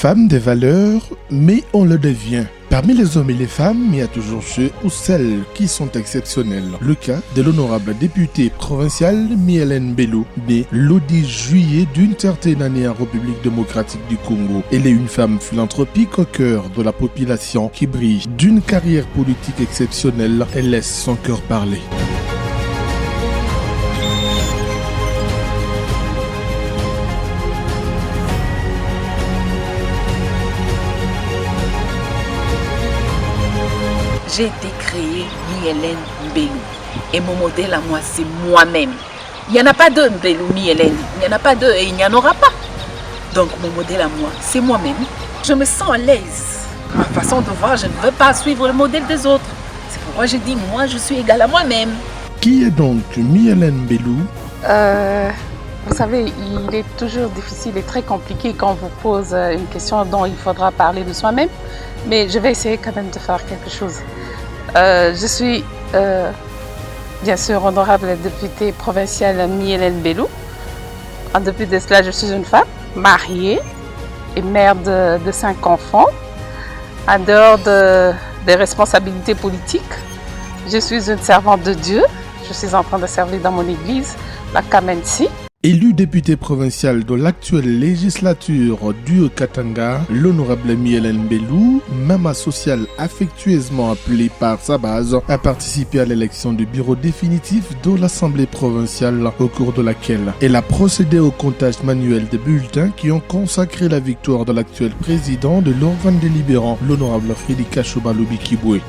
Femme des valeurs, mais on le devient. Parmi les hommes et les femmes, il y a toujours ceux ou celles qui sont exceptionnels. Le cas de l'honorable députée provinciale Myélène Bello, née le 10 juillet d'une certaine année en République démocratique du Congo. Elle est une femme philanthropique au cœur de la population qui brille d'une carrière politique exceptionnelle et laisse son cœur parler. J'ai été créée Myélène Bello. Et mon modèle à moi, c'est moi-même. Il n'y en a pas deux, Bello, Myélène. Il n'y en a pas deux et il n'y en aura pas. Donc mon modèle à moi, c'est moi-même. Je me sens à l'aise. Ma façon de voir, je ne veux pas suivre le modèle des autres. C'est pourquoi je dis, moi, je suis égale à moi-même. Qui est donc Myélène Bello? Vous savez, il est toujours difficile et très compliqué quand on vous pose une question dont il faudra parler de soi-même. Mais je vais essayer quand même de faire quelque chose. Je suis bien sûr honorable députée provinciale Myélène Bello. En dépit de cela, je suis une femme mariée et mère de 5 enfants. En dehors des responsabilités politiques, je suis une servante de Dieu. Je suis en train de servir dans mon église, la Kamensi. Élue députée provinciale de l'actuelle législature du Katanga, l'honorable Myélène Bello, maman sociale affectueusement appelée par sa base, a participé à l'élection du bureau définitif de l'Assemblée provinciale au cours de laquelle elle a procédé au comptage manuel des bulletins qui ont consacré la victoire de l'actuel président de l'organe délibérant, l'honorable Frédéric Chobalobi Kibwe.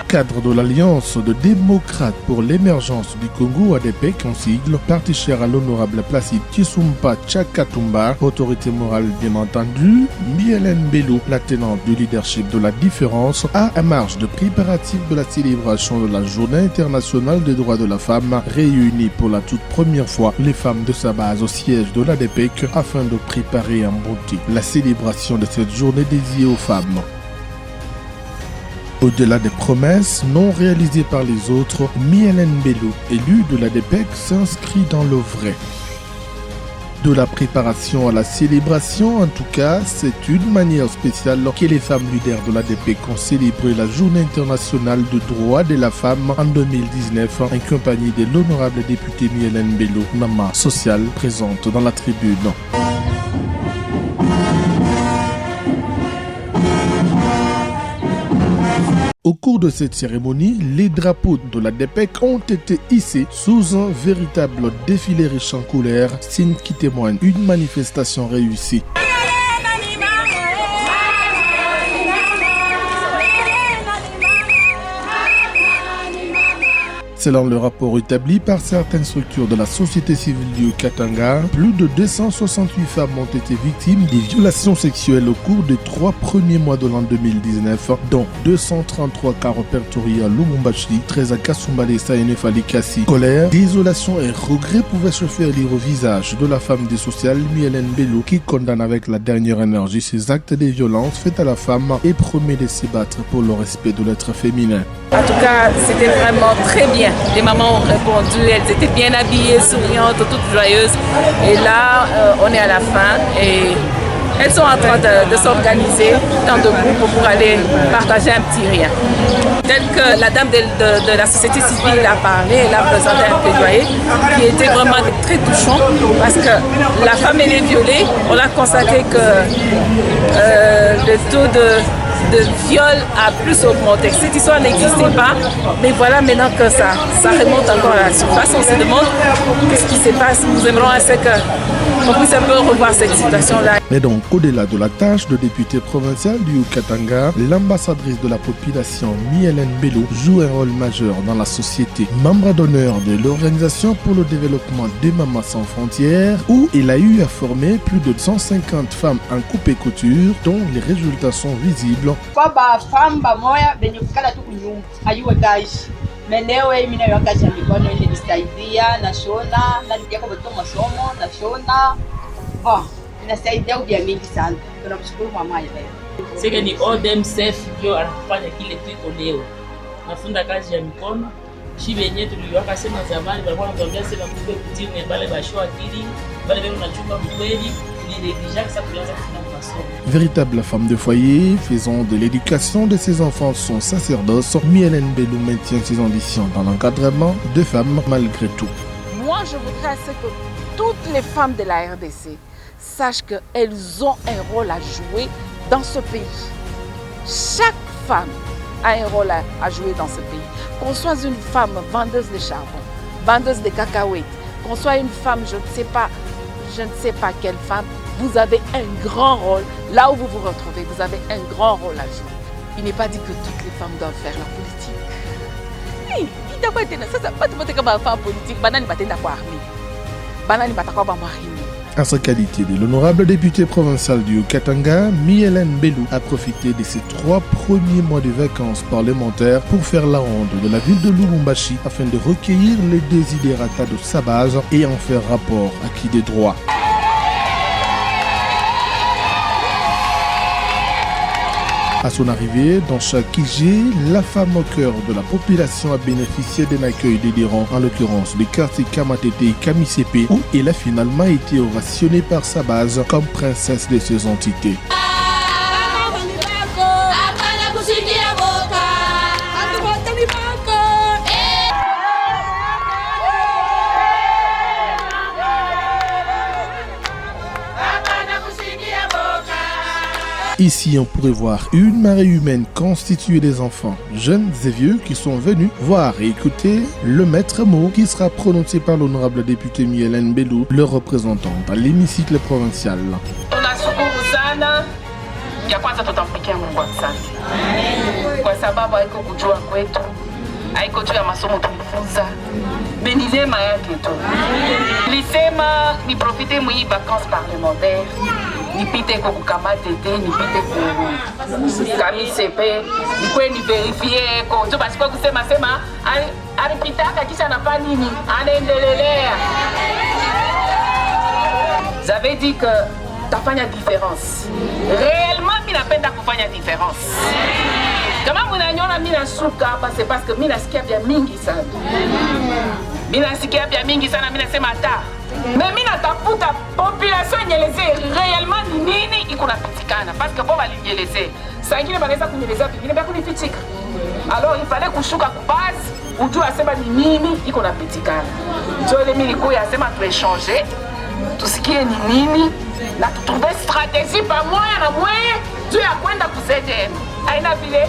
Cadre de l'Alliance de démocrates pour l'émergence du Congo ADPEC en sigle, parti cher à l'honorable Placide Tshisumpa Tshakatumba, autorité morale bien entendu, Myélène Bello, la tenante du leadership de la différence, a un marge de préparatifs de la célébration de la Journée internationale des droits de la femme, réunie pour la toute première fois les femmes de sa base au siège de l'ADPEC afin de préparer en beauté la célébration de cette journée dédiée aux femmes. Au-delà des promesses non réalisées par les autres, Myélène Bello, élue de l'ADPEC, s'inscrit dans le vrai. De la préparation à la célébration, en tout cas, c'est une manière spéciale que les femmes leaders de l'ADPEC ont célébré la Journée internationale des droits de la femme en 2019 en compagnie de l'honorable députée Myélène Bello, maman sociale, présente dans la tribune. Au cours de cette cérémonie, les drapeaux de l'ADPEC ont été hissés sous un véritable défilé riche en couleurs, signe qui témoigne d'une manifestation réussie. Selon le rapport établi par certaines structures de la société civile du Katanga, plus de 268 femmes ont été victimes des violations sexuelles au cours des 3 premiers mois de l'an 2019, dont 233 cas répertoriés à Lubumbashi, 13 à Kasumbale et Saïne-Falikasi. Colère, désolation et regret pouvaient se faire lire au visage de la femme des sociales Myélène Bello, qui condamne avec la dernière énergie ces actes de violence faits à la femme et promet de se battre pour le respect de l'être féminin. En tout cas, c'était vraiment très bien. Les mamans ont répondu, elles étaient bien habillées, souriantes, toutes joyeuses. Et là, on est à la fin et elles sont en train de s'organiser dans deux groupes pour aller partager un petit rien. Tel que la dame de la société civile a parlé, elle a présenté un plaidoyer qui était vraiment très touchant parce que la femme elle est violée, on a constaté que le taux de viol a plus augmenté. Cette histoire n'existait pas, mais voilà maintenant que ça remonte encore à la surface. On se demande qu'est-ce qui se passe. Nous aimerons assez que qu'on puisse un peu revoir cette situation-là. Mais donc, au-delà de la tâche de députée provinciale du Haut-Katanga, l'ambassadrice de la population Miélène Bello joue un rôle majeur dans la société. Membre d'honneur de l'Organisation pour le développement des mamans sans frontières, où elle a eu à former plus de 150 femmes en coupe et couture, dont les résultats sont visibles. Menewe mimi na kazi ya mikono ile nisaidia nashona na nijako beto masomo nashona inasaidia ubia mingi sana. Tunamshukuru mama ile. Sike ni ODMSF ndio anafanya kile tuko leo. Nafunda kazi ya mikono. Shi benye tuliwaka sema zamani walikuwa wanatuambia sema kumbe kutimu bale basho akili bale bale unachunga mkweli ni déjà ça tulianza kufanya masomo. Véritable femme de foyer, faisant de l'éducation de ses enfants son sacerdoce, Miélène Bello maintient ses ambitions dans l'encadrement de femmes malgré tout. Moi, je voudrais que toutes les femmes de la RDC sachent qu'elles ont un rôle à jouer dans ce pays. Chaque femme a un rôle à jouer dans ce pays. Qu'on soit une femme vendeuse de charbon, vendeuse de cacahuètes, qu'on soit une femme, je ne sais pas quelle femme, vous avez un grand rôle. Là où vous vous retrouvez, vous avez un grand rôle à jouer. Il n'est pas dit que toutes les femmes doivent faire la politique. Hey, il pas été ça pas de comme femme politique, banane batenda kwa armée. Banane batakwa ba marine. En sa qualité de l'honorable député provincial du Haut-Katanga, Miélène Bello a profité de ses 3 premiers mois de vacances parlementaires pour faire la ronde de la ville de Lubumbashi afin de recueillir les désidératas de sa base et en faire rapport acquis des droits. À son arrivée, dans chaque IG, la femme au cœur de la population a bénéficié d'un accueil délirant, en l'occurrence des quartiers Kamatete et Kamisepe, où elle a finalement été ovationnée par sa base comme princesse de ces entités. Ici, on pourrait voir une marée humaine constituée des enfants, jeunes et vieux, qui sont venus voir et écouter le maître mot qui sera prononcé par l'honorable député Miélène Bello, le représentant à l'hémicycle provincial. Tunashukuru sana. Ya kwanza tutampikia Mungu asante. Kwa sababu haiko kujua kwetu. Haiko tu ya masomo tulifunza. Ni neema yake tu. Nilisema ni profite mwi vacances parlementaires. Nipite kwa Kamatete, nipite kwa Kamisepe, nikwe ni verifie kwa ndio basi kwa kusema alipitaka kisha anafanya nini? Anaendelea. J'avais dit que tafanya différence. Réellement mimi napenda kufanya différence. Kama mnaniona mimi nasuka hapa c'est parce que mimi nasikia vya mingi sana. Mimi nasikia vya mingi sana, mimi nasema hata mais mimi natafuta population nyeleze réellement ni nini iko napitikana parce que bon balinyeleze. Sasa ingine banaweza kunyeleza vingine vya kunifichika. Alors il fallait kushuka ku base ujue asema ni nini iko napitikana. Ndio ile mimi niko yasema tu échanger. Tusikie ni nini na tutrouve stratégie pamoja na mwenye juu ya kwenda kusaidia. Aina vile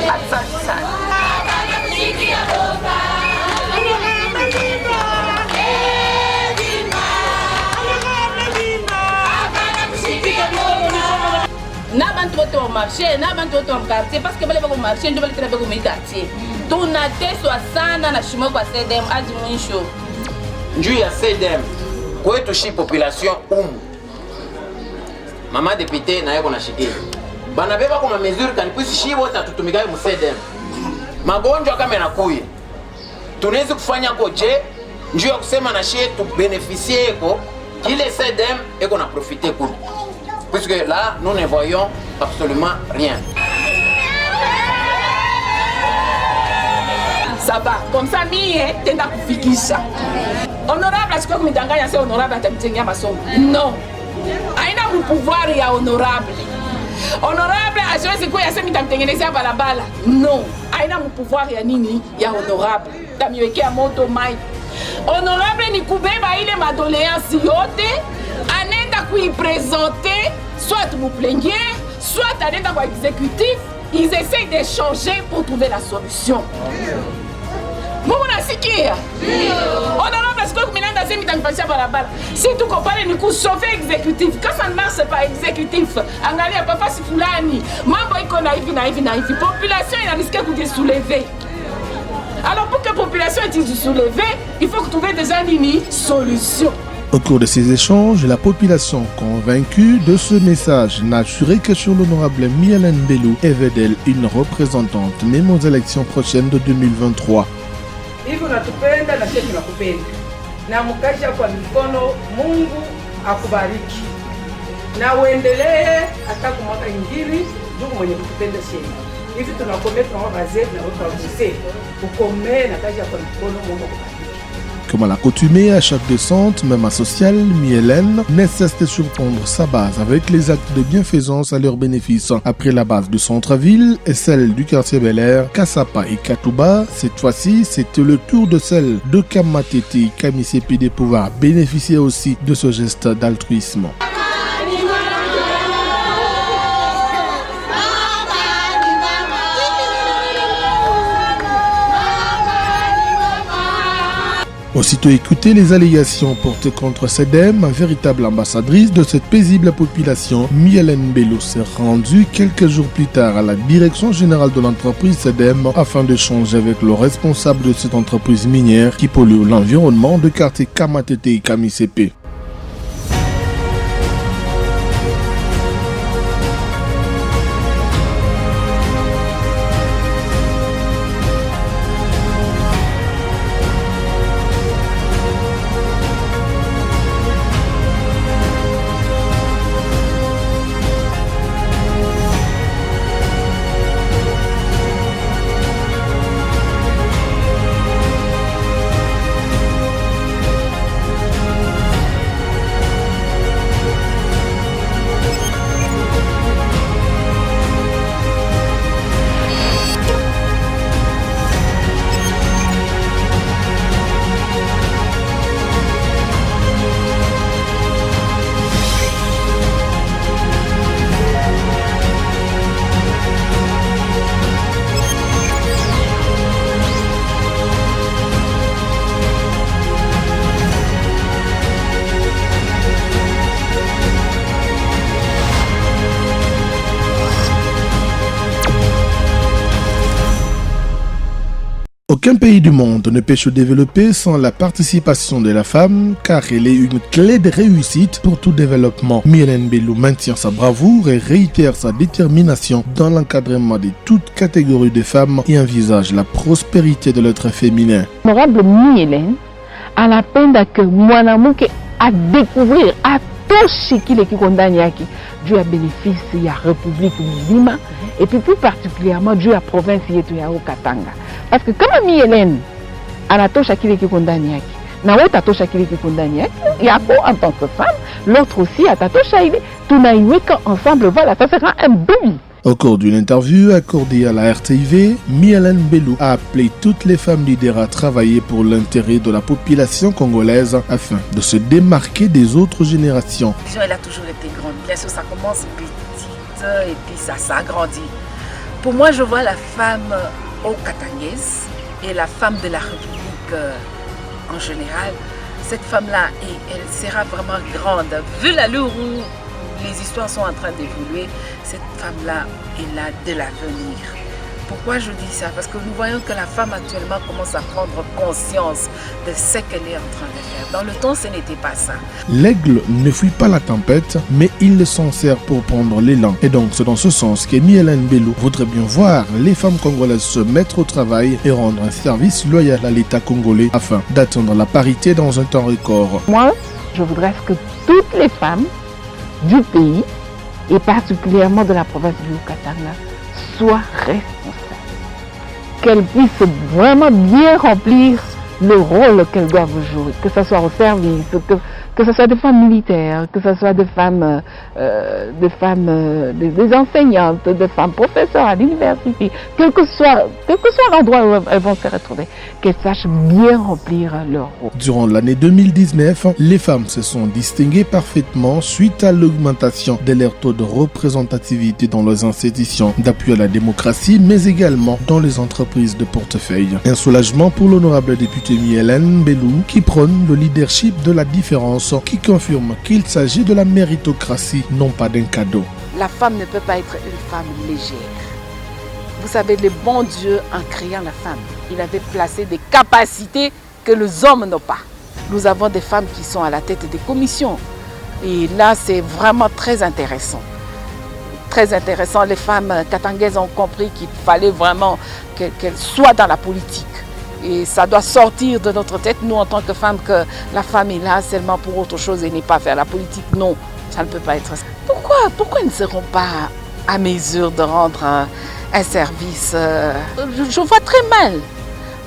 asante sana. Na bantu wote wa marché, na bantu wote wa quartier parce que bale bako marché ndio bale tena bako mu quartier. Tunateswa sana na shimo kwa CDM hadi mwisho. Njuu ya CDM kwetu shi population mama député na yeko na shikii. Bana beba kwa mesure kanipisi shi wote tutumikae mu CDM. Magonjwa kama yanakuya. Tunaweza kufanya koje njuu ya kusema na shi tu bénéficier eko kile CDM eko na profiter kule. Puisque là, nous ne voyons absolument rien. Ça va. Comme ça, mie, tenda kufikisha. Honorable, asiko kumidanganya c'est honorable atamtengia masomo. Non. Aina pouvoir ya honorable. Honorable, asiwezi kuya sema nitamtengenezea barabara. Non. Aina pouvoir ya nini ya honorable. Tamiwekea moto mai. Honorable ni kubeba ile madoléance yote. Anenda kuiprésenter, soit vous plaignez, soit anenda kwa exécutif, ils essayent d'échanger pour trouver la solution. Mungu nasikia. Honorable siku kuminanda Si tu compares ni kusauver exécutif, quand ça ne marche pas exécutif, angalia papa si fulani, mambo iko na hivi, population ina risque de soulever. Alors pour que la population soit soulevée, il faut trouver des solutions. Au cours de ces échanges, la population convaincue de ce message n'a assuré que sur l'honorable Mielen Belou avait d'elle une représentante même aux élections prochaines de 2023. Hivyo natupenda na sisi tunakupenda. Na mkasha kwa mikono, Mungu akubariki. Na uendelee hata kwa mwaka ingine ndugu mwenye kutupenda sisi. Hivi tunakomea kwa wazee na wazee. Ukomee na kasha kwa mikono, Mungu akubariki. Comme à l'accoutumée à chaque descente, même asociale, Mielen ne cesse de surprendre sa base avec les actes de bienfaisance à leur bénéfice. Après la base du centre-ville et celle du quartier Bel-Air, Kassapa et Katouba, cette fois-ci, c'était le tour de celle de Kamatete et Kamisepi de pouvoir bénéficier aussi de ce geste d'altruisme. Aussitôt écouté les allégations portées contre Sedem, véritable ambassadrice de cette paisible population, Mielen Belou s'est rendue quelques jours plus tard à la direction générale de l'entreprise Sedem afin d'échanger avec le responsable de cette entreprise minière qui pollue l'environnement de quartier Kamatete et Kamisepi. Aucun pays du monde ne peut se développer sans la participation de la femme, car elle est une clé de réussite pour tout développement. Mielen Belou maintient sa bravoure et réitère sa détermination dans l'encadrement de toutes catégories de femmes et envisage la prospérité de l'être féminin. Honorable Mielen anapenda que mwanamke a découvrir a toshe kile kikondani yake juu ya bénéfice ya République mzima et puis plus particulièrement juu ya province yetu ya Katanga. Parce que kama Mielen anatosha kile kiko ndani yake na wewe utatosha kile kiko ndani yako en tant que femme, l'autre aussi atatosha ile, tunaiweka ensemble, voilà, ça sera un boom. Au cours d'une interview accordée à la RTV, Mielen Belou a appelé toutes les femmes leaders à travailler pour l'intérêt de la population congolaise afin de se démarquer des autres générations. La vision, elle a toujours été grande. Bien sûr, ça commence petite et puis ça s'agrandit. Pour moi, je vois la femme au Katangaise et la femme de la République en général. Cette femme-là, elle sera vraiment grande. Vu l'allure où les histoires sont en train d'évoluer, cette femme-là, elle a de l'avenir. Pourquoi je dis ça? Parce que nous voyons que la femme actuellement commence à prendre conscience de ce qu'elle est en train de faire. Dans le temps, ce n'était pas ça. L'aigle ne fuit pas la tempête, mais il s'en sert pour prendre l'élan. Et donc, c'est dans ce sens que Mielen Belou voudrait bien voir les femmes congolaises se mettre au travail et rendre un service loyal à l'État congolais afin d'atteindre la parité dans un temps record. Moi, je voudrais que toutes les femmes du pays, et particulièrement de la province du Katanga, soient responsables. Qu'elles puissent vraiment bien remplir le rôle qu'elles doivent jouer, que ce soit au service, que ce soit des femmes militaires, que ce soit des femmes, des enseignantes, des femmes professeurs à l'université, quel que soit l'endroit où elles vont se retrouver, qu'elles sachent bien remplir leur rôle. Durant l'année 2019, les femmes se sont distinguées parfaitement suite à l'augmentation de leur taux de représentativité dans les institutions d'appui à la démocratie, mais également dans les entreprises de portefeuille. Un soulagement pour l'honorable député Miellen Belou qui prône le leadership de la différence, qui confirme qu'il s'agit de la méritocratie, non pas d'un cadeau. La femme ne peut pas être une femme légère. Vous savez, le bon Dieu, en créant la femme, il avait placé des capacités que les hommes n'ont pas. Nous avons des femmes qui sont à la tête des commissions. Et là, c'est vraiment très intéressant. Très intéressant. Les femmes katangaises ont compris qu'il fallait vraiment qu'elles soient dans la politique. Et ça doit sortir de notre tête, nous, en tant que femmes, que la femme est là seulement pour autre chose et n'est pas faire la politique. Non, ça ne peut pas être ça. Pourquoi ils ne seront pas à mesure de rendre un service? Je vois très mal.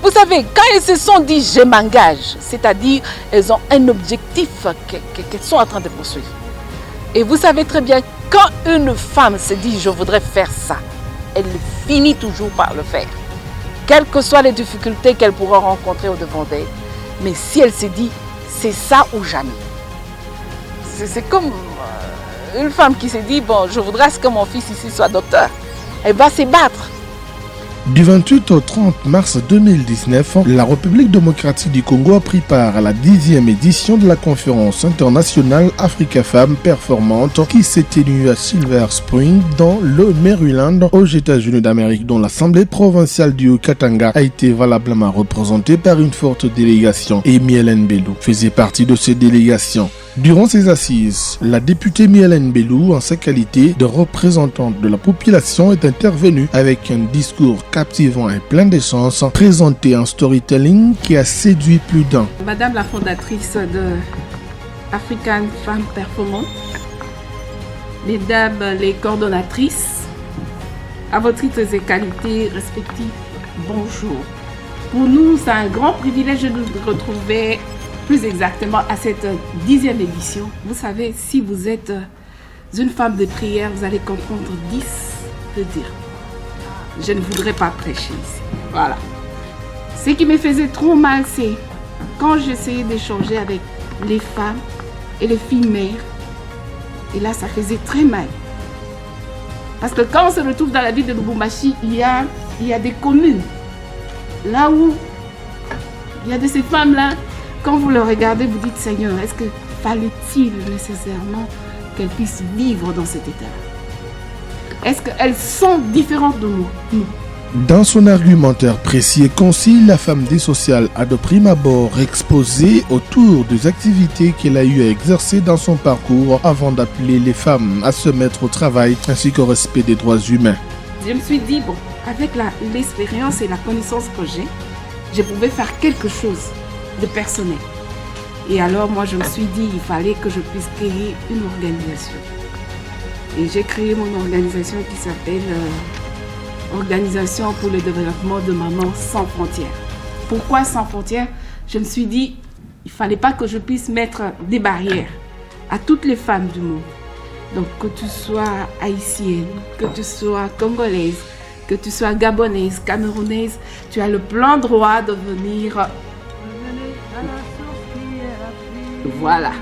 Vous savez, quand elles se sont dit « je m'engage », c'est-à-dire elles ont un objectif qu'elles sont en train de poursuivre. Et vous savez très bien, quand une femme se dit « je voudrais faire ça », elle finit toujours par le faire. Quelles que soient les difficultés qu'elle pourra rencontrer au devant d'elle. Mais si elle se dit « c'est ça ou jamais », c'est comme une femme qui se dit « bon, je voudrais que mon fils ici soit docteur ». Elle va se battre. Du 28 au 30 mars 2019, la République démocratique du Congo a pris part à la 10e édition de la conférence internationale Africa Femmes Performantes qui s'est tenue à Silver Spring dans le Maryland aux États-Unis d'Amérique, dont l'Assemblée provinciale du Haut-Katanga a été valablement représentée par une forte délégation et Miellen Belou faisait partie de ces délégations. Durant ces assises, la députée Miellen Belou, en sa qualité de représentante de la population, est intervenue avec un discours captivant et plein d'essence, présenté en storytelling qui a séduit plus d'un. Madame la fondatrice de African Femmes Performantes, Mesdames les coordonnatrices, à vos titres et qualités respectives, bonjour. Pour nous, c'est un grand privilège de nous retrouver plus exactement à cette 10e édition. Vous savez, si vous êtes une femme de prière, vous allez comprendre 10 de dire. Je ne voudrais pas prêcher ici. Voilà. Ce qui me faisait trop mal, c'est quand j'essayais d'échanger avec les femmes et les filles mères. Et là, ça faisait très mal. Parce que quand on se retrouve dans la ville de Lubumbashi, il y a des communes. Là où il y a de ces femmes-là, quand vous le regardez, vous dites, Seigneur, est-ce que fallait-il nécessairement qu'elles puissent vivre dans cet état-là? Est-ce qu'elles sont différentes de nous? Dans son argumentaire précis et concis, la femme des sociales a de prime abord exposé autour des activités qu'elle a eu à exercer dans son parcours avant d'appeler les femmes à se mettre au travail ainsi qu'au respect des droits humains. Je me suis dit, bon, avec l'expérience et la connaissance que je pouvais faire quelque chose de personnel. Et alors moi je me suis dit il fallait que je puisse créer une organisation. Et j'ai créé mon organisation qui s'appelle Organisation pour le développement de Mamans sans frontières. Pourquoi sans frontières? Je me suis dit il fallait pas que je puisse mettre des barrières à toutes les femmes du monde. Donc que tu sois haïtienne, que tu sois congolaise, que tu sois gabonaise, camerounaise, tu as le plein droit de venir. Voilà.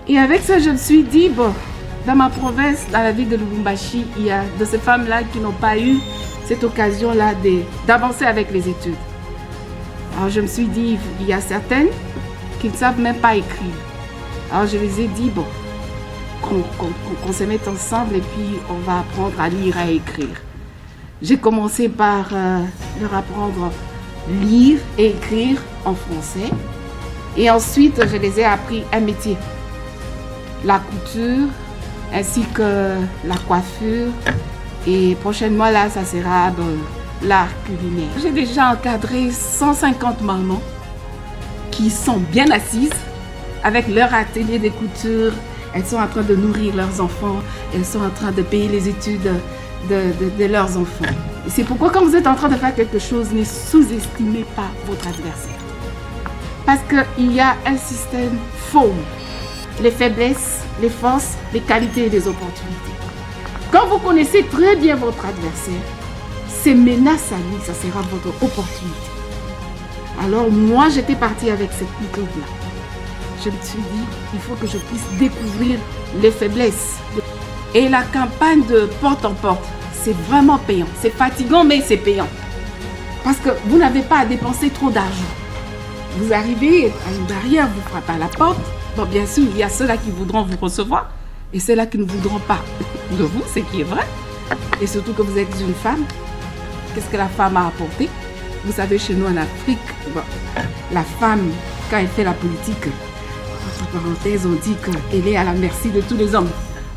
Et avec ça, je me suis dit, bon, dans ma province, dans la ville de Lubumbashi, il y a de ces femmes-là qui n'ont pas eu cette occasion-là d'avancer avec les études. Alors je me suis dit, il y a certaines qui ne savent même pas écrire. Alors je les ai dit, bon, qu'on se mette ensemble et puis on va apprendre à lire et à écrire. J'ai commencé par leur apprendre à lire et écrire en français. Et ensuite, je les ai appris un métier. La couture, ainsi que la coiffure. Et prochainement, là, ça sera l'art culinaire. J'ai déjà encadré 150 mamans qui sont bien assises avec leur atelier de couture. Elles sont en train de nourrir leurs enfants. Elles sont en train de payer les études de leurs enfants. Et c'est pourquoi quand vous êtes en train de faire quelque chose, ne sous-estimez pas votre adversaire. Parce qu'il y a un système faux. Les faiblesses, les forces, les qualités et les opportunités. Quand vous connaissez très bien votre adversaire, ses menaces à lui, ça sera votre opportunité. Alors moi, j'étais partie avec cette méthode-là. Je me suis dit, il faut que je puisse découvrir les faiblesses. Et la campagne de porte en porte, c'est vraiment payant. C'est fatigant, mais c'est payant. Parce que vous n'avez pas à dépenser trop d'argent. Vous arrivez à une barrière, vous frappez à la porte. Bon, bien sûr, il y a ceux-là qui voudront vous recevoir et ceux-là qui ne voudront pas de vous, ce qui est vrai. Et surtout que vous êtes une femme. Qu'est-ce que la femme a apporté? Vous savez, chez nous en Afrique, bon, la femme, quand elle fait la politique, entre parenthèses, on dit qu'elle est à la merci de tous les hommes.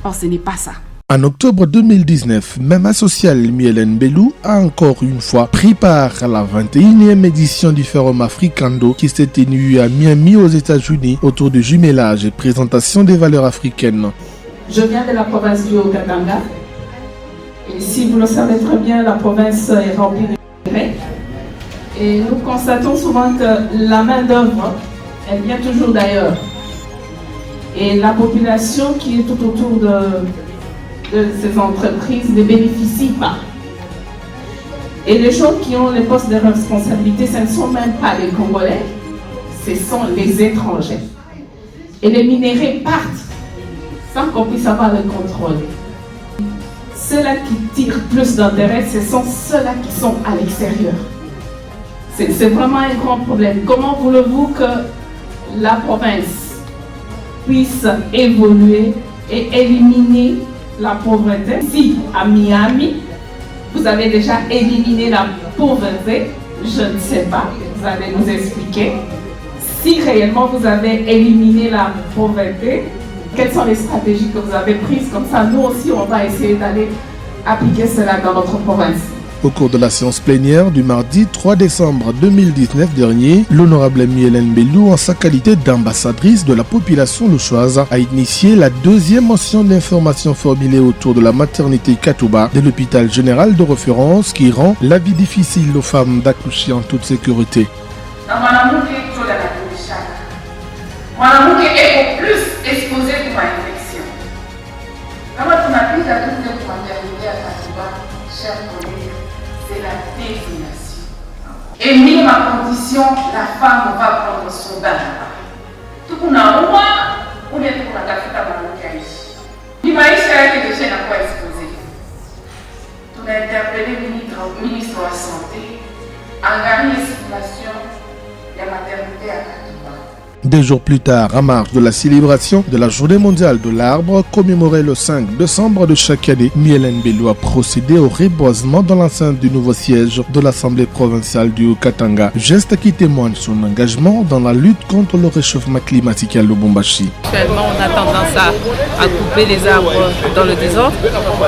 Or, ce n'est pas ça. En octobre 2019, Mema Social Myelen Belou a encore une fois pris part à la 21e édition du Forum Africando qui s'est tenu à Miami aux États-Unis autour du jumelage et présentation des valeurs africaines. Je viens de la province du Haut-Katanga et si vous le savez très bien, la province est remplie de Grecs et nous constatons souvent que la main-d'œuvre, elle vient toujours d'ailleurs. Et la population qui est tout autour de ces entreprises ne bénéficient pas. Et les gens qui ont les postes de responsabilité, ce ne sont même pas les Congolais, ce sont les étrangers. Et les minéraux partent sans qu'on puisse avoir le contrôle. Ceux-là qui tirent plus d'intérêt, ce sont ceux-là qui sont à l'extérieur. C'est vraiment un grand problème. Comment voulez-vous que la province puisse évoluer et éliminer la pauvreté? Si à Miami, vous avez déjà éliminé la pauvreté, je ne sais pas, vous allez nous expliquer. Si réellement vous avez éliminé la pauvreté, quelles sont les stratégies que vous avez prises? Comme ça, nous aussi, on va essayer d'aller appliquer cela dans notre province. Au cours de la séance plénière du mardi 3 décembre 2019 dernier, l'honorable Myelen Belou, en sa qualité d'ambassadrice de la population louchoise, a initié la deuxième motion d'information formulée autour de la maternité Katouba de l'hôpital général de référence qui rend la vie difficile aux femmes d'accoucher en toute sécurité. Mwanamke est plus exposé pour l'infection. Kama tunapita tu kwa maternité ya Katouba, chers collègues, c'est la désignation. Et mis ma condition, la femme va prendre son bain. Tout qu'on a au moins, ou bien tout qu'on a fait à mwanamke aishi. Ni maisha yake déjà inakuwa exposé. Tuna interpellé ministre de la santé, angalie situation ya maternité à Katouba. 2 jours plus tard, en marge de la célébration de la Journée mondiale de l'arbre, commémorée le 5 décembre de chaque année, Myelen Belou a procédé au reboisement dans l'enceinte du nouveau siège de l'Assemblée provinciale du Haut-Katanga, geste qui témoigne son engagement dans la lutte contre le réchauffement climatique à Lubumbashi. Actuellement, on a tendance à couper les arbres dans le désordre,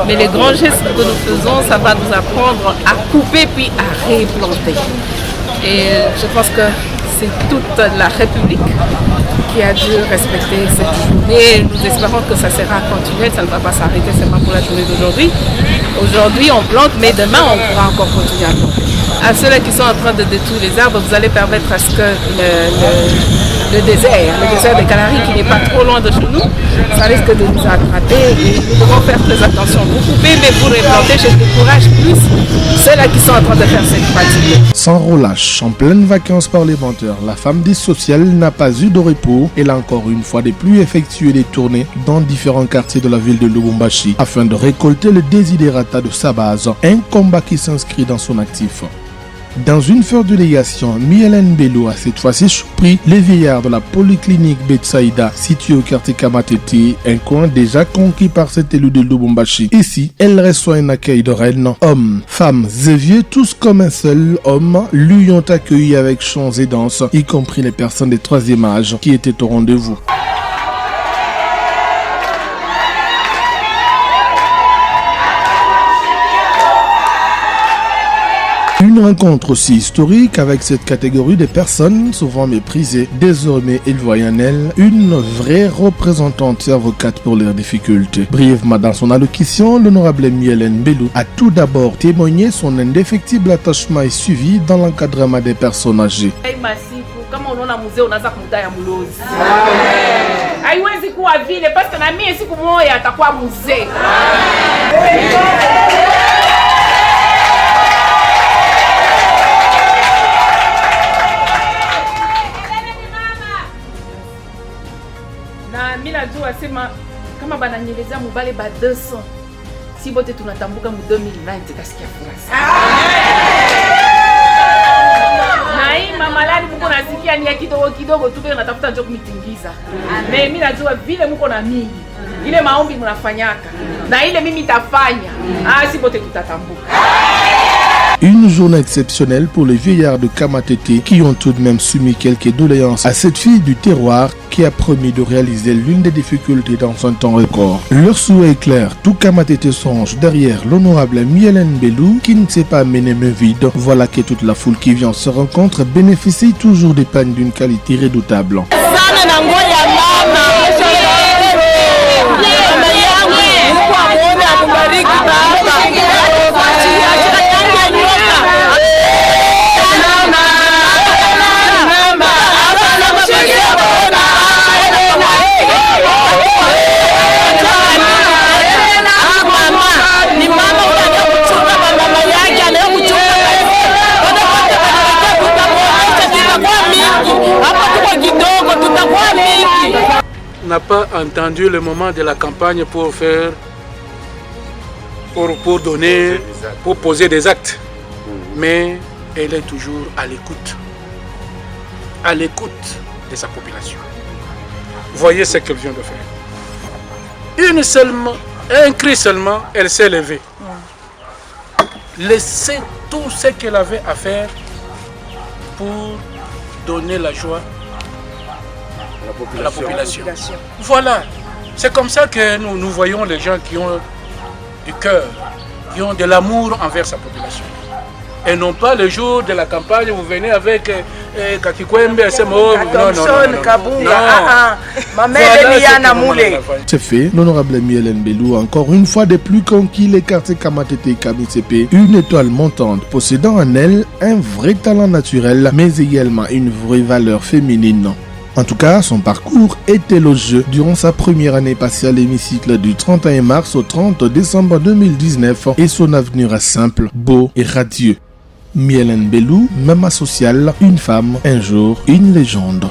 mais les grands gestes que nous faisons, ça va nous apprendre à couper puis à replanter. Et je pense que c'est toute la République qui a dû respecter cette journée. Nous espérons que ça sera continuel, ça ne va pas s'arrêter seulement pour la journée d'aujourd'hui. Aujourd'hui, on plante, mais demain, on pourra encore continuer à planter. À ceux-là qui sont en train de détruire les arbres, vous allez permettre à ce que le désert des Canaries, qui n'est pas trop loin de chez nous, ça risque de nous attraper et nous devons faire très attention. Vous coupez, mais vous replantez, je décourage plus ceux-là qui sont en train de faire cette pratique. Sans relâche, en pleine vacances parlementaires, la femme dit sociale n'a pas eu de repos. Elle a encore une fois de plus effectué des tournées dans différents quartiers de la ville de Lubumbashi afin de récolter le désidérata de sa base, un combat qui s'inscrit dans son actif. Dans une forte délégation, Myelen Belou a cette fois-ci surpris les vieillards de la polyclinique Betsaïda située au quartier Kamatete, un coin déjà conquis par cet élu de Lubumbashi. Ici, elle reçoit un accueil de reine. Hommes, femmes et vieux, tous comme un seul homme, lui ont accueilli avec chants et danses, y compris les personnes des 3e âge qui étaient au rendez-vous. Une rencontre aussi historique avec cette catégorie de personnes souvent méprisées. Désormais, il voit en elle une vraie représentante avocate pour leurs difficultés. Brièvement dans son allocution, l'honorable Myelen Belou a tout d'abord témoigné son indéfectible attachement et suivi dans l'encadrement des personnes âgées. Masifu, kama unaona mzee unaanza kumtaya mlozi. Haiwezi kuwa vile parce que na mimi siku moja atakuwa mzee. Na mimi najua sema kama bananyeleza mubale ba 200 si bote tunatambuka mu 2020 kasikia furaha. Na hii mama lali mko nasikia ni ya kidogo kidogo tu bado natafuta njoo kumitingiza. Na mimi najua vile mko na mimi. Ile maombi mnafanyaka na ile mimi tafanya. Si bote tutatambuka. Une journée exceptionnelle pour les vieillards de Kamatete qui ont tout de même soumis quelques doléances à cette fille du terroir qui a promis de réaliser l'une des difficultés dans un temps record. Leur souhait est clair, tout Kamatete songe derrière l'honorable Mielen Belou qui ne s'est pas mené main vide. Voilà que toute la foule qui vient se rencontre bénéficie toujours des pagnes d'une qualité redoutable. N'a pas entendu le moment de la campagne pour faire, pour donner, pour poser des actes. Mais elle est toujours à l'écoute de sa population. Voyez ce qu'elle vient de faire. Un cri seulement, elle s'est levée. Laissez tout ce qu'elle avait à faire pour donner la joie à la population. Voilà, c'est comme ça que nous voyons les gens qui ont du cœur, qui ont de l'amour envers sa population. Et non pas le jour de la campagne, vous venez avec Kakikwembe et ses mots. C'est fait, l'honorable Mielen Belou a encore une fois de plus conquis les quartiers Kamatete et Kamisepe, une étoile montante possédant en elle un vrai talent naturel, mais également une vraie valeur féminine. En tout cas, son parcours est élogieux durant sa première année passée à l'hémicycle du 31 mars au 30 décembre 2019 et son avenir est simple, beau et radieux. Mielen Belou, maman sociale, une femme, un jour, une légende.